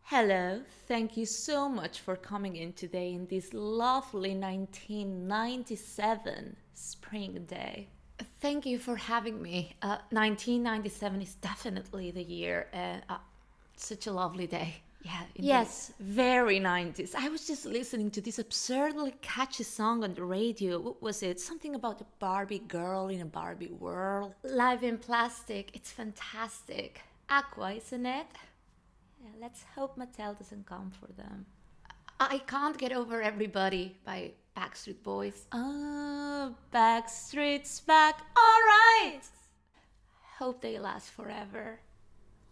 Hello, thank you so much for coming in today in this lovely 1997 spring day. Thank you for having me. 1997 is definitely the year, and such a lovely day. Yeah, indeed. Yes, very 90s. I was just listening to this absurdly catchy song on the radio. What was it? Something about a Barbie girl in a Barbie world. Live in plastic, it's fantastic. Aqua, isn't it? Yeah, let's hope Mattel doesn't come for them. I Can't Get Over Everybody by Backstreet Boys. Oh, Backstreet's back. All right. Hope they last forever.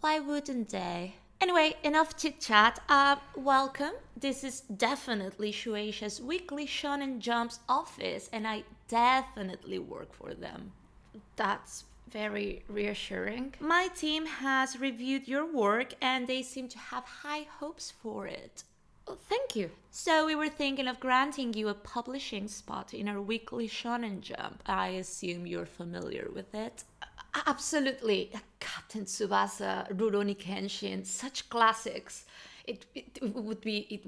Why wouldn't they? Anyway, enough chit chat. Welcome. This is definitely Shueisha's weekly Shonen Jump's office, and I definitely work for them. That's very reassuring. My team has reviewed your work, and they seem to have high hopes for it. Oh, thank you. So we were thinking of granting you a publishing spot in our weekly Shonen Jump. I assume you're familiar with it. Absolutely. Captain Tsubasa, Rurouni Kenshin, such classics. It would be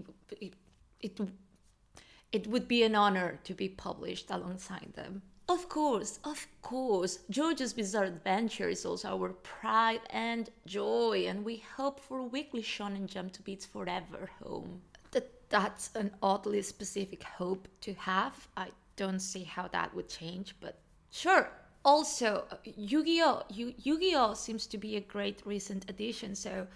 it would be an honor to be published alongside them. Of course, of course. JoJo's Bizarre Adventure is also our pride and joy, and we hope for Weekly Shonen Jump to be its forever home. That's an oddly specific hope to have. I don't see how that would change, but sure. Also, Yu-Gi-Oh seems to be a great recent addition, so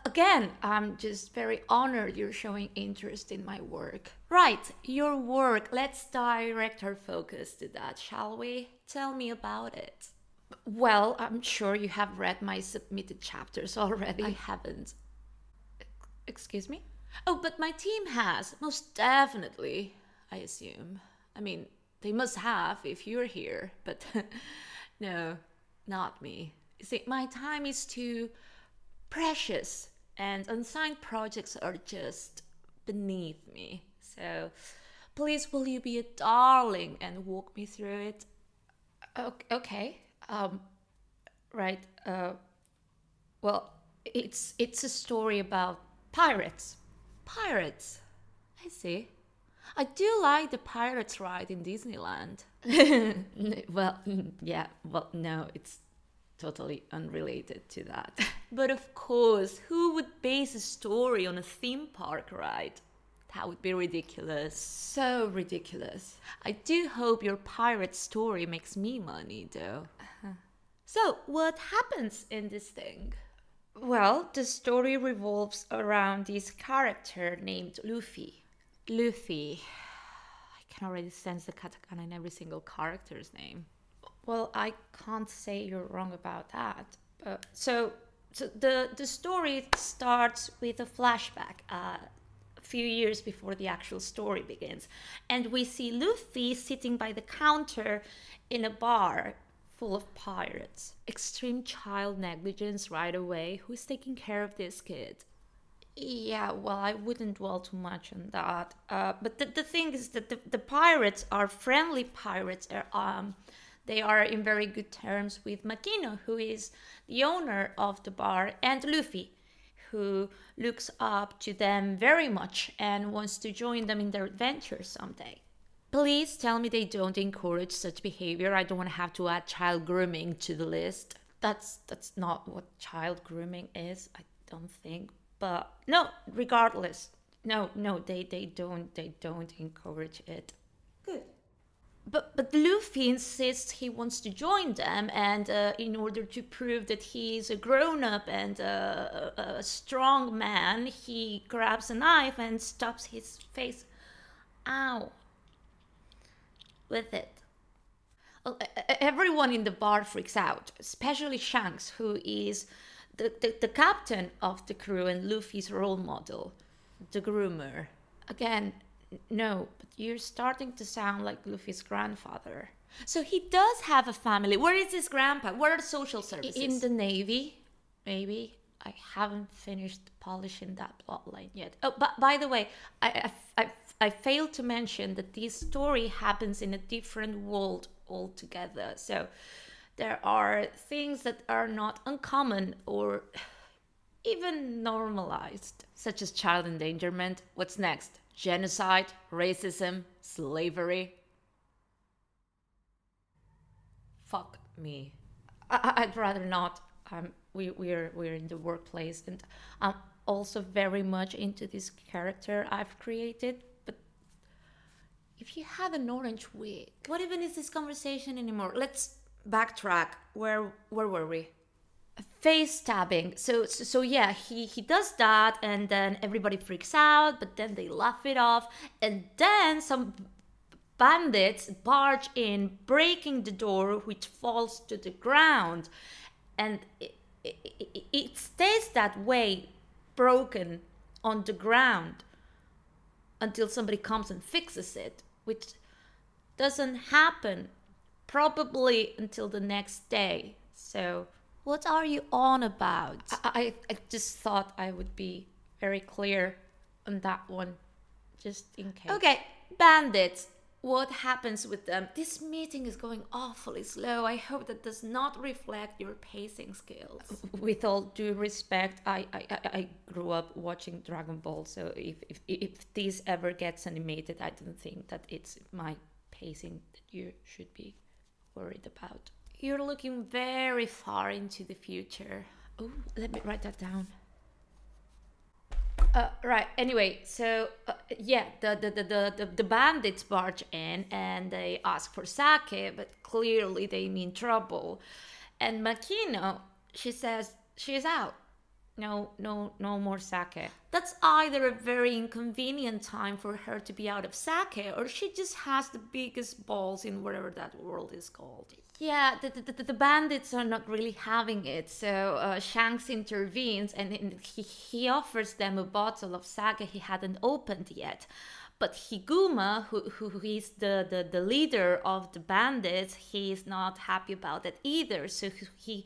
again, I'm just very honored you're showing interest in my work. Right, your work. Let's direct our focus to that, shall we? Tell me about it. Well, I'm sure you have read my submitted chapters already. I haven't. Excuse me? Oh, but my team has, most definitely, I assume. I mean, they must have if you're here, but no, not me. You see, my time is too precious, and unsigned projects are just beneath me. So please, will you be a darling and walk me through it? Okay. Right. Well, it's a story about pirates. Pirates? I see. I do like the pirates ride in Disneyland. Well, yeah. Well, no, it's totally unrelated to that. But of course, who would base a story on a theme park ride? That would be ridiculous. So ridiculous. I do hope your pirate story makes me money, though. So, what happens in this thing? Well, the story revolves around this character named Luffy. Luffy. I can already sense the katakana in every single character's name. Well, I can't say you're wrong about that. So the story starts with a flashback a few years before the actual story begins. And we see Luffy sitting by the counter in a bar full of pirates. Extreme child negligence right away. Who's taking care of this kid? Yeah, well, I wouldn't dwell too much on that. But the thing is that the pirates are friendly pirates. They are in very good terms with Makino, who is the owner of the bar, and Luffy, who looks up to them very much and wants to join them in their adventures someday. Please tell me they don't encourage such behavior. I don't want to have to add child grooming to the list. That's not what child grooming is, I don't think. But no, regardless, no, they don't encourage it. Good. But Luffy insists he wants to join them, and in order to prove that he's a grown-up and a strong man, he grabs a knife and stabs his face, ow, with it. Well, everyone in the bar freaks out, especially Shanks, who is the captain of the crew and Luffy's role model, the groomer. Again, no, but you're starting to sound like Luffy's grandfather. So he does have a family. Where is his grandpa? Where are the social services? In the Navy, maybe. I haven't finished polishing that plotline yet. Oh, but by the way, I failed to mention that this story happens in a different world altogether. So there are things that are not uncommon or even normalized, such as child endangerment. What's next? Genocide, racism, slavery. Fuck me. I'd rather not. We're in the workplace, and I'm also very much into this character I've created. But if you had an orange wig, what even is this conversation anymore? Let's backtrack. Where were we? Face stabbing. So yeah, he does that, and then everybody freaks out, but then they laugh it off, and then some bandits barge in, breaking the door, which falls to the ground, and it stays that way, broken on the ground, until somebody comes and fixes it, which doesn't happen probably until the next day. So what are you on about? I just thought I would be very clear on that one, just in case. Okay, bandits. What happens with them? This meeting is going awfully slow. I hope that does not reflect your pacing skills. With all due respect, I grew up watching Dragon Ball, so if this ever gets animated, I don't think that it's my pacing that you should be worried about. You're looking very far into the future. Oh, let me write that down. Right. Anyway, so yeah, the bandits barge in and they ask for sake, but clearly they mean trouble. And Makino, she says she's out. No more sake. That's either a very inconvenient time for her to be out of sake, or she just has the biggest balls in whatever that world is called. Yeah, the bandits are not really having it, so Shanks intervenes and he offers them a bottle of sake he hadn't opened yet. But Higuma, who is the leader of the bandits, he is not happy about it either. So he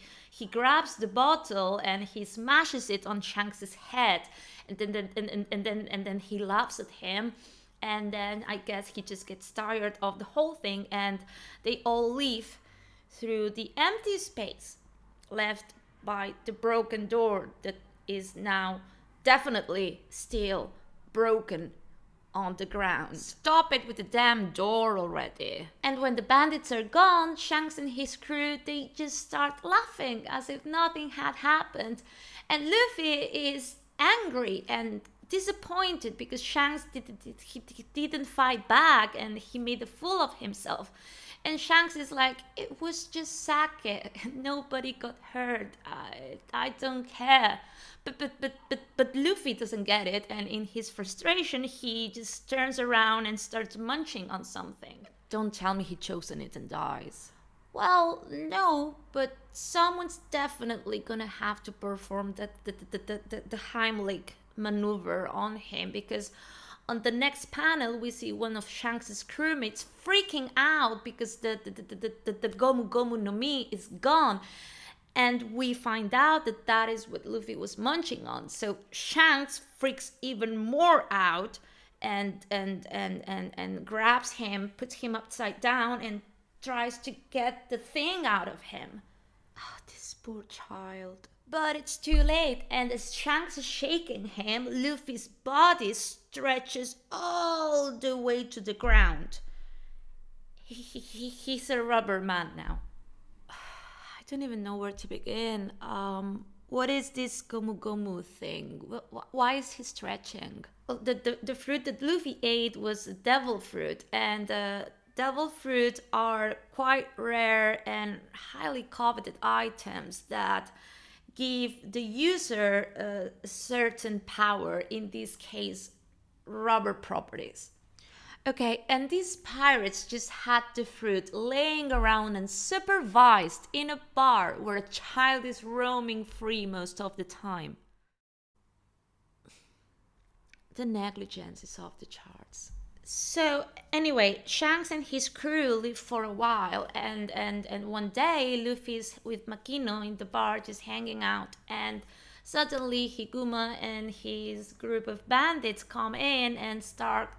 grabs the bottle and he smashes it on Shanks's head, and then he laughs at him. And then I guess he just gets tired of the whole thing, and they all leave through the empty space left by the broken door that is now definitely still broken on the ground. Stop it with the damn door already. And when the bandits are gone, Shanks and his crew, they just start laughing as if nothing had happened. And Luffy is angry and disappointed because Shanks didn't fight back and he made a fool of himself. And Shanks is like, it was just sake. Nobody got hurt. I don't care. But Luffy doesn't get it, and in his frustration, he just turns around and starts munching on something. Don't tell me he chokes on it and dies. Well, no, but someone's definitely gonna have to perform the Heimlich maneuver on him, because on the next panel, we see one of Shanks' crewmates freaking out because the Gomu Gomu no Mi is gone. And we find out that that is what Luffy was munching on. So Shanks freaks even more out and grabs him, puts him upside down, and tries to get the thing out of him. Oh, this poor child. But it's too late, and as Shanks is shaking him, Luffy's body stretches all the way to the ground. He's a rubber man now. I don't even know where to begin. What is this Gomu Gomu thing? Why is he stretching? Well, the fruit that Luffy ate was devil fruit, and devil fruit are quite rare and highly coveted items that give the user a certain power, in this case, rubber properties. Okay, and these pirates just had the fruit laying around unsupervised in a bar where a child is roaming free most of the time. The negligence is off the charts. So anyway, Shanks and his crew live for a while, and one day Luffy's with Makino in the bar just hanging out, and suddenly Higuma and his group of bandits come in and start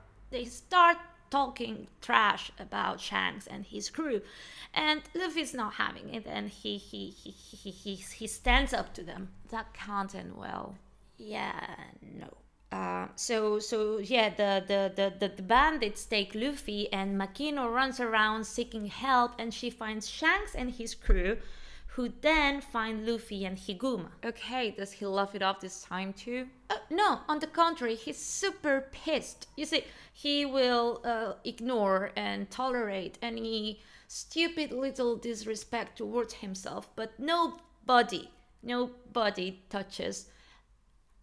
talking trash about Shanks and his crew, and Luffy's not having it, and he stands up to them. That can't end well. Yeah, no. So yeah, the bandits take Luffy, and Makino runs around seeking help, and she finds Shanks and his crew, who then find Luffy and Higuma. Okay, does he laugh it off this time too? No, on the contrary, he's super pissed. You see, he will ignore and tolerate any stupid little disrespect towards himself, but nobody touches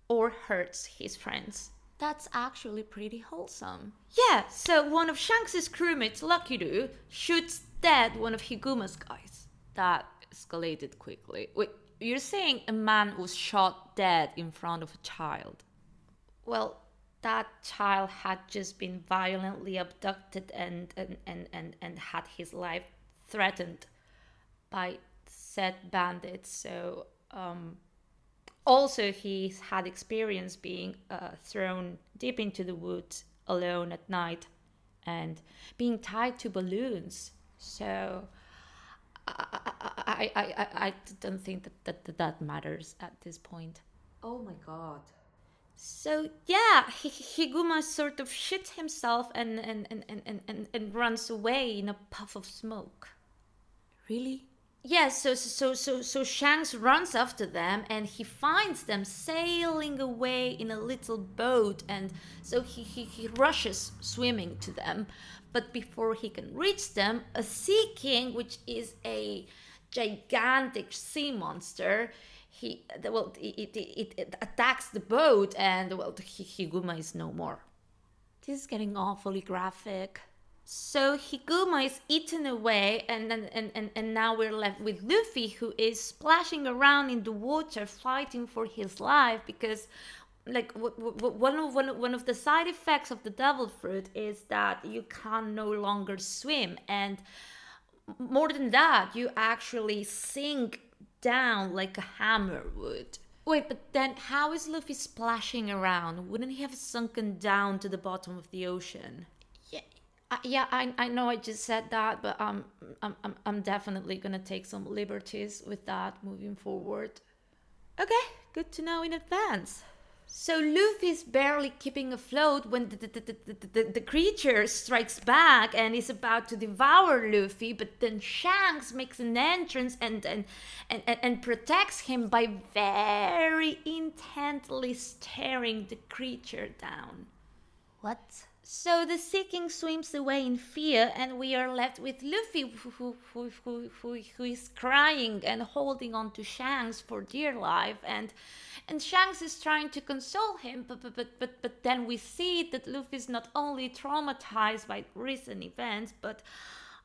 or hurts his friends. That's actually pretty wholesome. Yeah, so one of Shanks' crewmates, Luckydo, shoots dead one of Higuma's guys. That escalated quickly. Wait, you're saying a man was shot dead in front of a child? Well, that child had just been violently abducted and had his life threatened by said bandits. So, also he's had experience being thrown deep into the woods alone at night and being tied to balloons. So I don't think that matters at this point. Oh my god. So yeah, Higuma sort of shits himself and runs away in a puff of smoke. Really? Yeah, so Shanks runs after them, and he finds them sailing away in a little boat, and so he rushes swimming to them. But before he can reach them, a Sea King, which is a gigantic sea monster, it attacks the boat, and Higuma is no more. This is getting awfully graphic. So Higuma is eaten away, and now we're left with Luffy, who is splashing around in the water, fighting for his life, because like one of the side effects of the devil fruit is that you can no longer swim, and more than that, you actually sink down like a hammer would. Wait, but then how is Luffy splashing around? Wouldn't he have sunken down to the bottom of the ocean? Yeah, I know I just said that, but I'm definitely gonna take some liberties with that moving forward. Okay, good to know in advance. So Luffy's barely keeping afloat when the creature strikes back and is about to devour Luffy, but then Shanks makes an entrance and protects him by very intently staring the creature down. What? So the Sea King swims away in fear, and we are left with Luffy, who is crying and holding on to Shanks for dear life, and Shanks is trying to console him, but then we see that Luffy is not only traumatized by recent events, but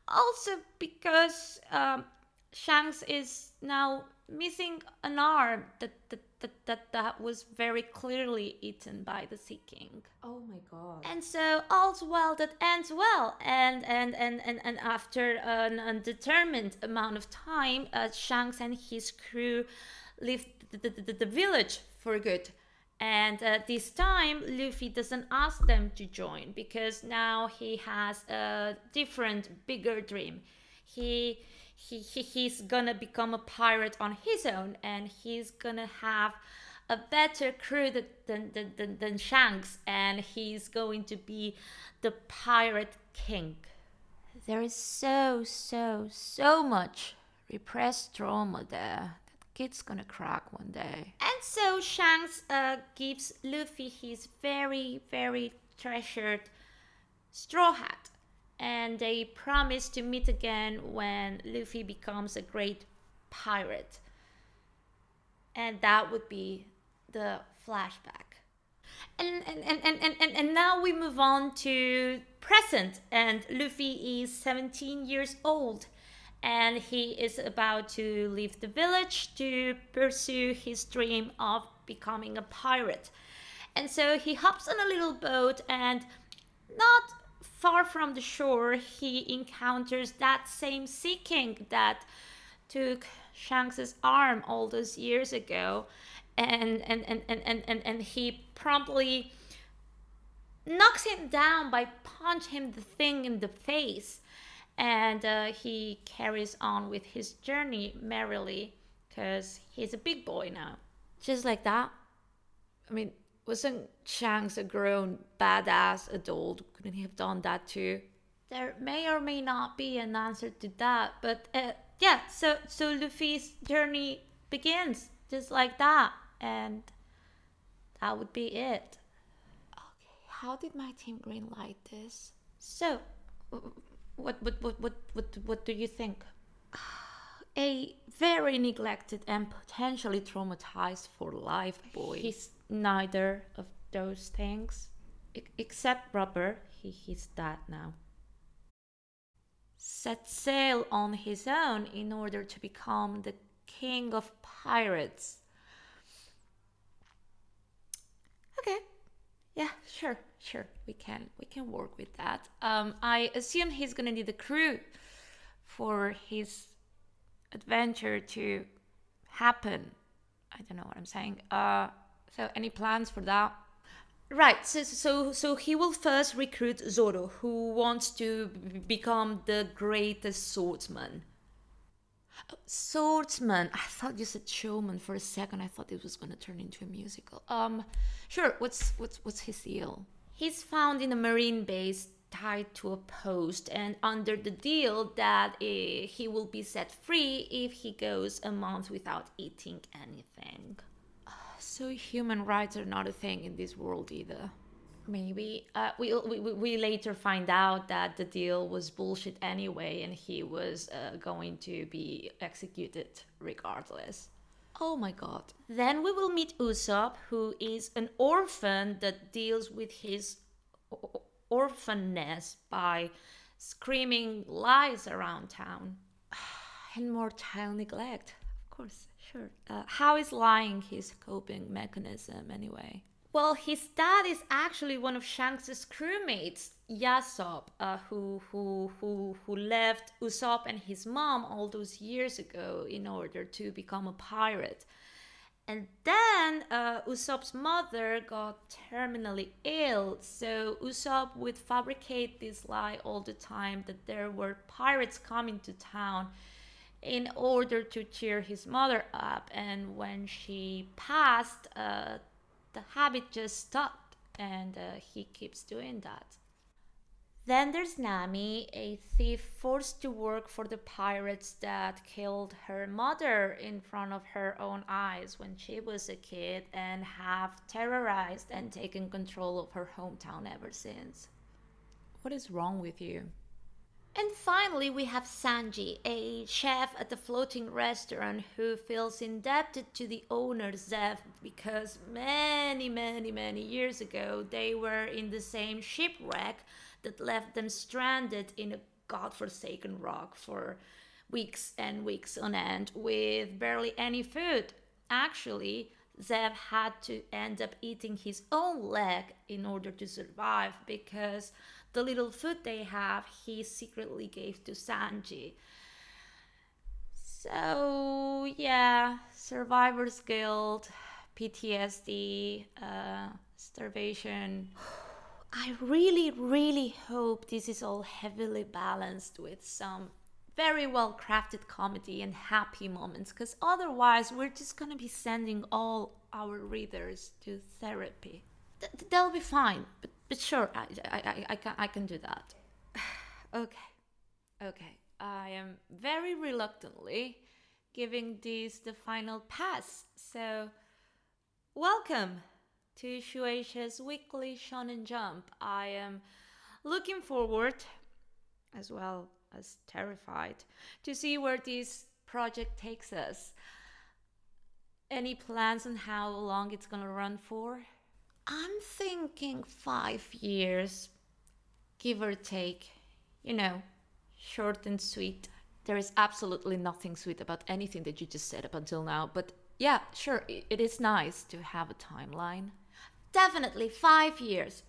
also because Shanks is now missing an arm that was very clearly eaten by the Sea King. Oh my god. And so all's well that ends well, and after an undetermined amount of time, Shanks and his crew leave the village for good. And this time, Luffy doesn't ask them to join, because now he has a different, bigger dream. He's gonna become a pirate on his own, and he's gonna have a better crew than Shanks, and he's going to be the pirate king. There is so much repressed trauma there that kid's gonna crack one day. And so Shanks gives Luffy his very, very treasured straw hat, and they promise to meet again when Luffy becomes a great pirate. And that would be the flashback. And now we move on to present, and Luffy is 17 years old, and he is about to leave the village to pursue his dream of becoming a pirate. And so he hops on a little boat, and not far from the shore, he encounters that same Sea King that took Shanks' arm all those years ago, and he promptly knocks him down by punching him the thing in the face. And he carries on with his journey merrily because he's a big boy now. Just like that? I mean, wasn't Shanks a grown, badass adult? Couldn't he have done that too? There may or may not be an answer to that, but yeah, so Luffy's journey begins just like that, and that would be it. Okay, how did my team greenlight this? So, what do you think? A very neglected and potentially traumatized for life boy. He's neither of those things, except Rubber. He's that now. Set sail on his own in order to become the king of pirates. Okay, yeah, sure, we can work with that. I assume he's gonna need a crew for his adventure to happen. I don't know what I'm saying. So any plans for that? Right, so he will first recruit Zoro, who wants to become the greatest swordsman. Swordsman. I thought you said showman for a second. I thought it was gonna turn into a musical. Sure. What's his deal? He's found in a marine base tied to a post, and under the deal that he will be set free if he goes a month without eating anything. So human rights are not a thing in this world either. Maybe. We later find out that the deal was bullshit anyway, and he was going to be executed regardless. Oh my god. Then we will meet Usopp, who is an orphan that deals with his orphanness by screaming lies around town. And more child neglect, of course. Sure. How is lying his coping mechanism anyway? Well, his dad is actually one of Shanks' crewmates, Yasop, who left Usopp and his mom all those years ago in order to become a pirate. And then Usopp's mother got terminally ill, so Usopp would fabricate this lie all the time that there were pirates coming to town in order to cheer his mother up. And when she passed, the habit just stopped, and he keeps doing that. Then there's Nami, a thief forced to work for the pirates that killed her mother in front of her own eyes when she was a kid, and have terrorized and taken control of her hometown ever since. What is wrong with you? And finally, we have Sanji, a chef at the floating restaurant who feels indebted to the owner Zev because many years ago they were in the same shipwreck that left them stranded in a godforsaken rock for weeks and weeks on end with barely any food. Actually, Zev had to end up eating his own leg in order to survive because the little food they have, he secretly gave to Sanji. So, yeah, survivor's guilt, PTSD, starvation. I really hope this is all heavily balanced with some very well crafted comedy and happy moments, because otherwise we're just gonna be sending all our readers to therapy. They'll be fine, but sure, I can do that. Okay. I am very reluctantly giving this the final pass. So, welcome to Shueisha's weekly Shonen Jump. I am looking forward, as well as terrified, to see where this project takes us. Any plans on how long it's gonna run for? I'm thinking 5 years, give or take. You know, short and sweet. There is absolutely nothing sweet about anything that you just said up until now, but yeah, sure, it is nice to have a timeline. Definitely 5 years.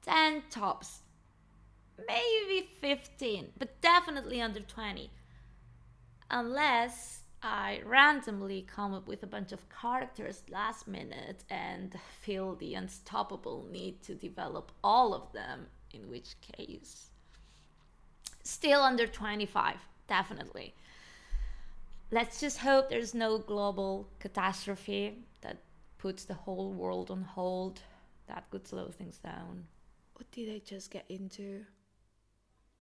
10 tops. Maybe 15, but definitely under 20. Unless I randomly come up with a bunch of characters last minute and feel the unstoppable need to develop all of them, in which case, still under 25, definitely. Let's just hope there's no global catastrophe that puts the whole world on hold. That could slow things down. What did I just get into?